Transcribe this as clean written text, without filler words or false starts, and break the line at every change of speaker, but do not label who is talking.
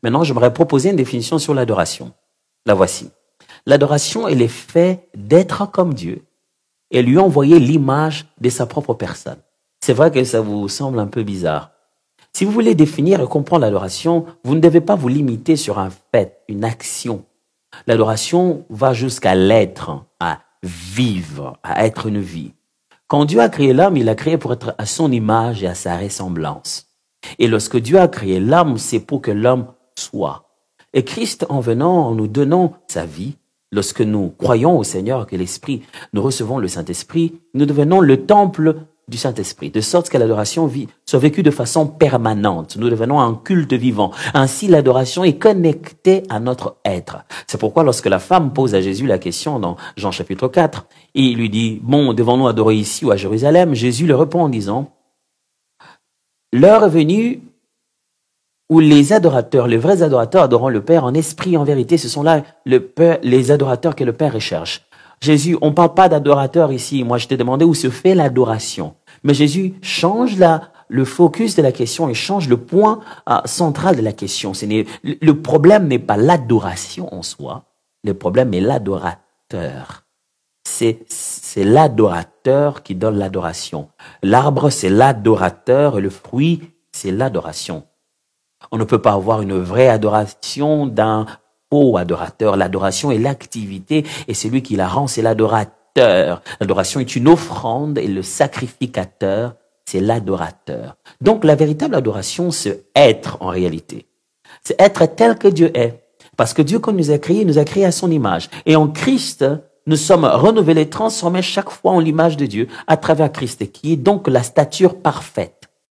Maintenant, j'aimerais proposer une définition sur l'adoration. La voici. L'adoration est l'effet d'être comme Dieu et lui envoyer l'image de sa propre personne. C'est vrai que ça vous semble un peu bizarre. Si vous voulez définir et comprendre l'adoration, vous ne devez pas vous limiter sur un fait, une action. L'adoration va jusqu'à l'être, à vivre, à être une vie. Quand Dieu a créé l'homme, il l'a créé pour être à son image et à sa ressemblance. Et lorsque Dieu a créé l'homme, c'est pour que l'homme soit. Et Christ, en venant, en nous donnant sa vie, lorsque nous croyons au Seigneur, que l'Esprit, nous recevons le Saint-Esprit, nous devenons le temple du Saint-Esprit, de sorte que l'adoration soit vécue de façon permanente. Nous devenons un culte vivant. Ainsi, l'adoration est connectée à notre être. C'est pourquoi lorsque la femme pose à Jésus la question dans Jean chapitre 4, et il lui dit, bon, devons-nous adorer ici ou à Jérusalem? Jésus lui répond en disant, l'heure est venue où les adorateurs, les vrais adorateurs adoreront le Père en esprit et en vérité. Ce sont là les adorateurs que le Père recherche. Jésus, on ne parle pas d'adorateur ici. Moi, je t'ai demandé où se fait l'adoration. Mais Jésus change le focus de la question et change le point central de la question. Le problème n'est pas l'adoration en soi. Le problème est l'adorateur. C'est l'adorateur qui donne l'adoration. L'arbre, c'est l'adorateur et le fruit, c'est l'adoration. On ne peut pas avoir une vraie adoration d'un faux adorateur. L'adoration est l'activité et celui qui la rend, c'est l'adorateur. L'adoration est une offrande et le sacrificateur, c'est l'adorateur. Donc la véritable adoration, c'est être en réalité. C'est être tel que Dieu est. Parce que Dieu, quand nous a créé à son image. Et en Christ, nous sommes renouvelés, transformés chaque fois en l'image de Dieu à travers Christ, qui est donc la stature parfaite.